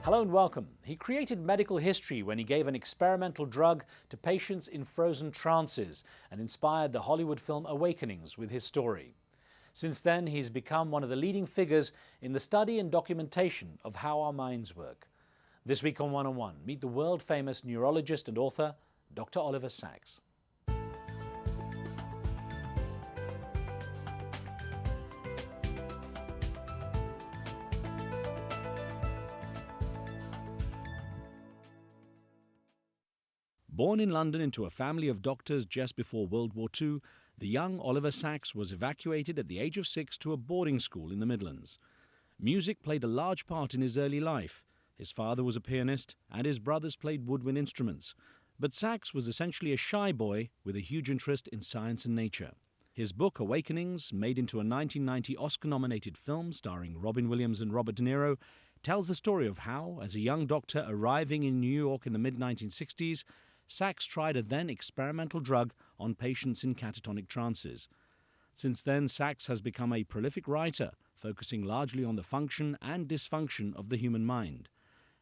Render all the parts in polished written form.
Hello and welcome. He created medical history when he gave an experimental drug to patients in frozen trances and inspired the Hollywood film Awakenings with his story. Since then, he's become one of the leading figures in the study and documentation of how our minds work. This week on One on One, meet the world-famous neurologist and author, Dr. Oliver Sacks. Born in London into a family of doctors just before World War II, the young Oliver Sacks was evacuated at the age of 6 to a boarding school in the Midlands. Music played a large part in his early life. His father was a pianist and his brothers played woodwind instruments. But Sacks was essentially a shy boy with a huge interest in science and nature. His book, Awakenings, made into a 1990 Oscar-nominated film starring Robin Williams and Robert De Niro, tells the story of how, as a young doctor arriving in New York in the mid-1960s, Sacks tried a then experimental drug on patients in catatonic trances. Since then, Sacks has become a prolific writer, focusing largely on the function and dysfunction of the human mind.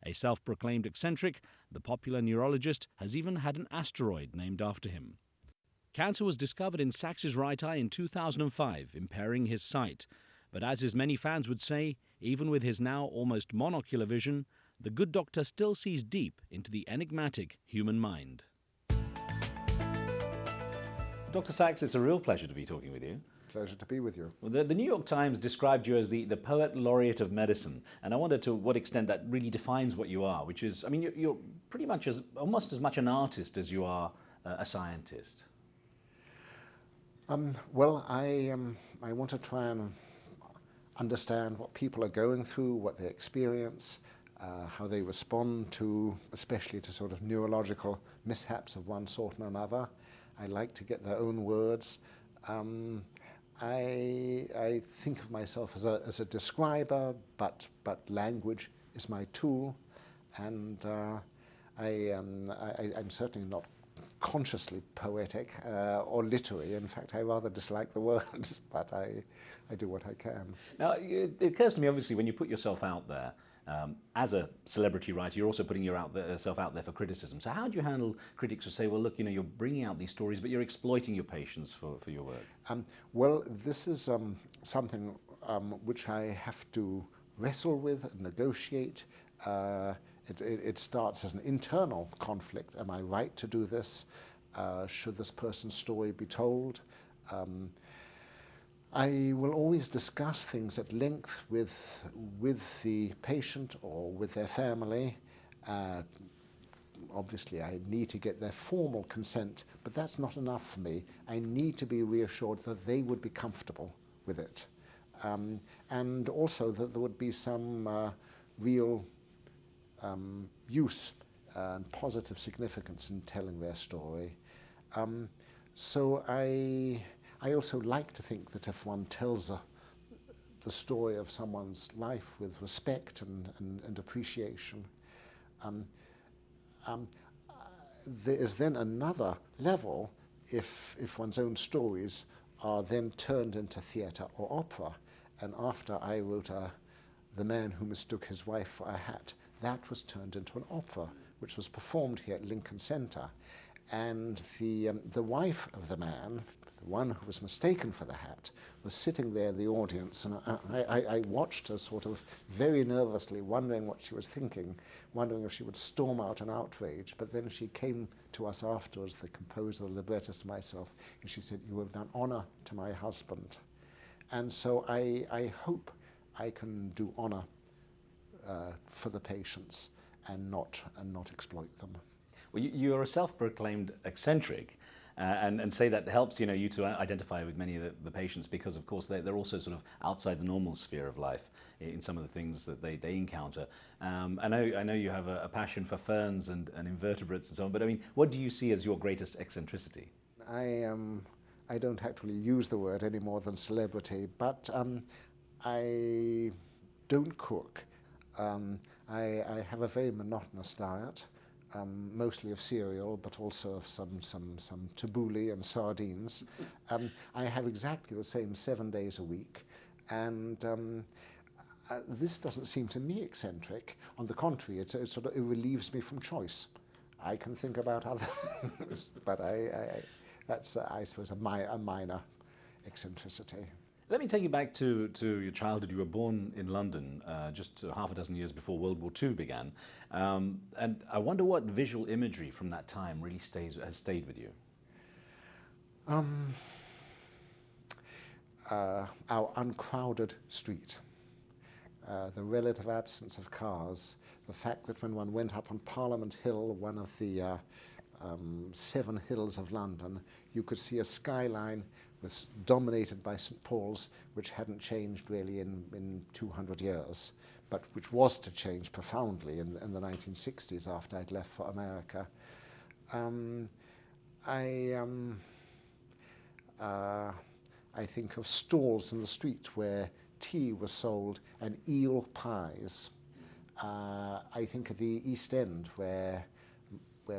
A self-proclaimed eccentric, the popular neurologist has even had an asteroid named after him. Cancer was discovered in Sacks's right eye in 2005, impairing his sight. But as his many fans would say, even with his now almost monocular vision, the good doctor still sees deep into the enigmatic human mind. Dr. Sacks, it's a real pleasure to be talking with you. Pleasure to be with you. Well, the New York Times described you as the poet laureate of medicine, and I wonder to what extent that really defines what you are, which is, I mean, you're pretty much almost as much an artist as you are a scientist. Well, I want to try and understand what people are going through, what they experience, how they respond to, especially to sort of neurological mishaps of one sort and another. I like to get their own words. I think of myself as a describer, but language is my tool, and I'm certainly not consciously poetic or literary. In fact, I rather dislike the words, but I do what I can. Now, it occurs to me, obviously, when you put yourself out there, as a celebrity writer, you're also putting yourself out there for criticism. So how do you handle critics who say, well, look, you're bringing out these stories, but you're exploiting your patients for your work? Well, this is something which I have to wrestle with and negotiate. It starts as an internal conflict. Am I right to do this? Should this person's story be told? I will always discuss things at length with the patient or with their family. Obviously, I need to get their formal consent, but that's not enough for me. I need to be reassured that they would be comfortable with it. And also that there would be some real use and positive significance in telling their story. So I also like to think that if one tells the story of someone's life with respect and appreciation, there is then another level if one's own stories are then turned into theatre or opera. And after I wrote The Man Who Mistook His Wife for a Hat, that was turned into an opera, which was performed here at Lincoln Center. And the wife of the man, the one who was mistaken for the hat, was sitting there in the audience, and I watched her sort of very nervously, wondering what she was thinking, wondering if she would storm out in outrage. But then she came to us afterwards, the composer, the librettist, myself, and she said, "You have done honor to my husband." And so I hope I can do honor for the patients and not exploit them. Well, you're a self-proclaimed eccentric, and say that helps you to identify with many of the patients because, of course, they're also sort of outside the normal sphere of life in some of the things that they encounter. I know you have a passion for ferns and invertebrates and so on, but I mean, what do you see as your greatest eccentricity? I don't actually use the word any more than celebrity, but I don't cook. I have a very monotonous diet. Mostly of cereal, but also of some tabbouleh and sardines. I have exactly the same 7 days a week, and this doesn't seem to me eccentric. On the contrary, it relieves me from choice. I can think about other things, but that's, I suppose, a minor eccentricity. Let me take you back to your childhood. You were born in London just half a dozen years before World War II began. And I wonder what visual imagery from that time really has stayed with you. Our uncrowded street, the relative absence of cars, the fact that when one went up on Parliament Hill, one of the 7 hills of London, you could see a skyline was dominated by St. Paul's, which hadn't changed really in 200 years, but which was to change profoundly in the 1960s after I'd left for America. I think of stalls in the street where tea was sold and eel pies. I think of the East End where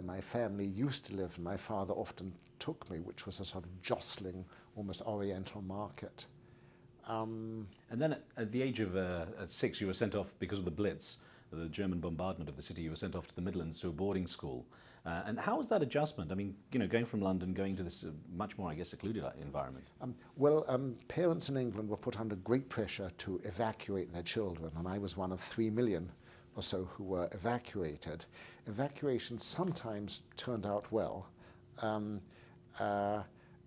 my family used to live and my father often took me, which was a sort of jostling, almost oriental market. And then at the age of 6, you were sent off because of the Blitz, the German bombardment of the city. You were sent off to the Midlands to a boarding school. And how was that adjustment? I mean, going from London, going to this much more, I guess, secluded environment. Parents in England were put under great pressure to evacuate their children, and I was one of 3 million or so who were evacuated. Evacuation sometimes turned out well.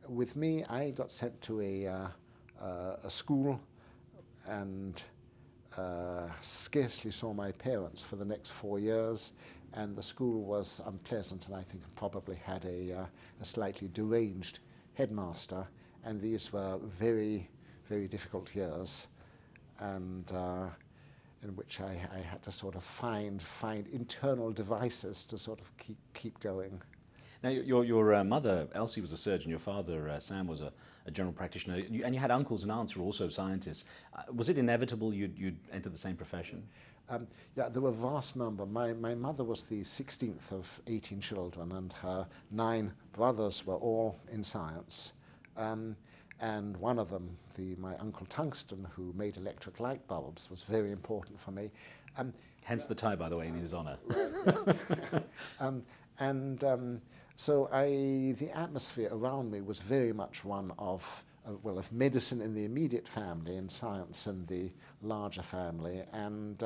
With me, I got sent to a school and scarcely saw my parents for the next 4 years, and the school was unpleasant, and I think probably had a slightly deranged headmaster, and these were very, very difficult years, and in which I had to sort of find internal devices to sort of keep going. Now, your mother, Elsie, was a surgeon. Your father, Sam, was a general practitioner. And you had uncles and aunts who were also scientists. Was it inevitable you'd enter the same profession? Yeah, there were a vast number. My mother was the 16th of 18 children, and her 9 brothers were all in science. And one of them, my Uncle Tungsten, who made electric light bulbs, was very important for me. Hence the tie, by the way, in his honour. So the atmosphere around me was very much one of medicine in the immediate family and science in the larger family. And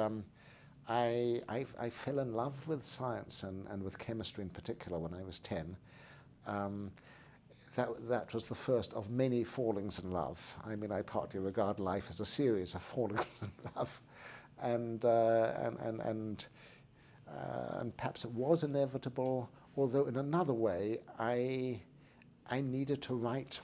I fell in love with science and with chemistry in particular when I was 10. That was the first of many fallings in love. I mean, I partly regard life as a series of fallings in love. And perhaps it was inevitable, although in another way, I needed to write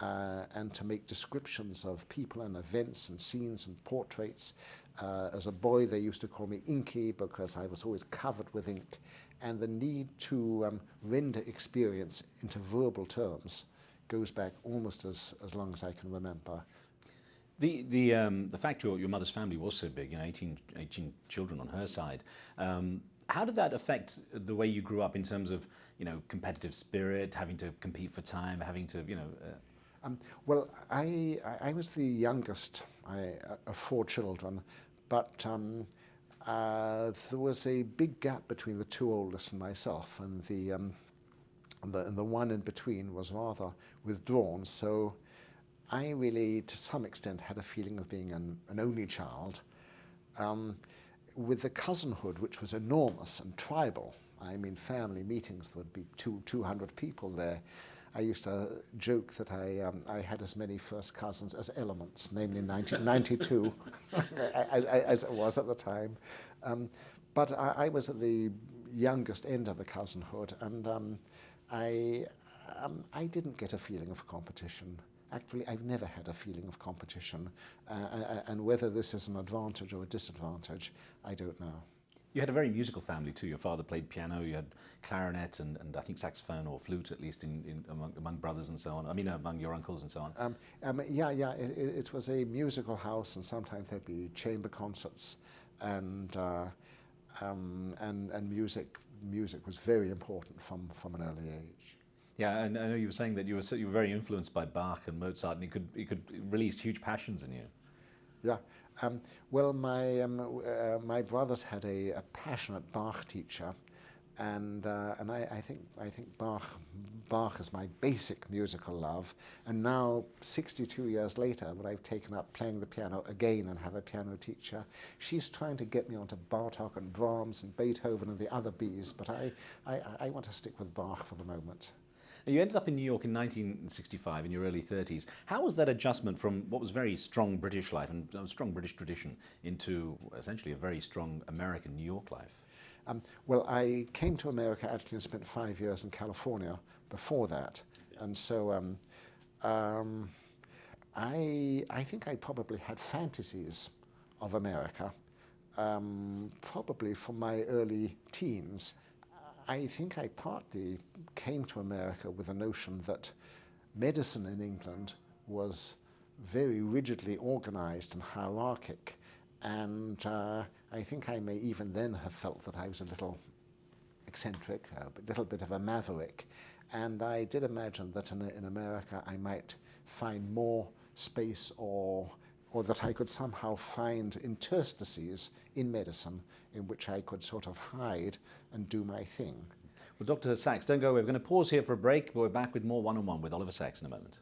and to make descriptions of people and events and scenes and portraits. As a boy, they used to call me Inky because I was always covered with ink. And the need to render experience into verbal terms goes back almost as long as I can remember. The fact your mother's family was so big, 18 children on her side, how did that affect the way you grew up in terms of, competitive spirit, having to compete for time, having to, Well, I was the youngest of 4 children, but there was a big gap between the 2 oldest and myself, and the one in between was rather withdrawn. So I really, to some extent, had a feeling of being an only child. With the cousinhood, which was enormous and tribal, I mean, family meetings, there would be 200 people there. I used to joke that I had as many first cousins as elements, namely 1992, as it was at the time. But I was at the youngest end of the cousinhood, and I didn't get a feeling of competition. Actually, I've never had a feeling of competition, and whether this is an advantage or a disadvantage, I don't know. You had a very musical family too. Your father played piano, you had clarinet and I think saxophone or flute, at least among brothers and so on. I mean, among your uncles and so on. It was a musical house, and sometimes there'd be chamber concerts, and music was very important from an early age. Yeah, and I know you were saying that you were very influenced by Bach and Mozart, and he could release huge passions in you. Yeah, Well, my brothers had a passionate Bach teacher, and I think Bach is my basic musical love. And now, 62 years later, when I've taken up playing the piano again and have a piano teacher, she's trying to get me onto Bartok and Brahms and Beethoven and the other Bs, but I want to stick with Bach for the moment. Now, you ended up in New York in 1965, in your early 30s. How was that adjustment from what was very strong British life and a strong British tradition into essentially a very strong American New York life? Well, I came to America actually and spent 5 years in California before that. And so I think I probably had fantasies of America, probably from my early teens. I think I partly came to America with the notion that medicine in England was very rigidly organized and hierarchic, and I think I may even then have felt that I was a little eccentric, a little bit of a maverick, and I did imagine that in America I might find more space or that I could somehow find interstices in medicine in which I could sort of hide and do my thing. Well, Dr. Sachs, don't go away. We're going to pause here for a break, but we're back with more one-on-one with Oliver Sacks in a moment.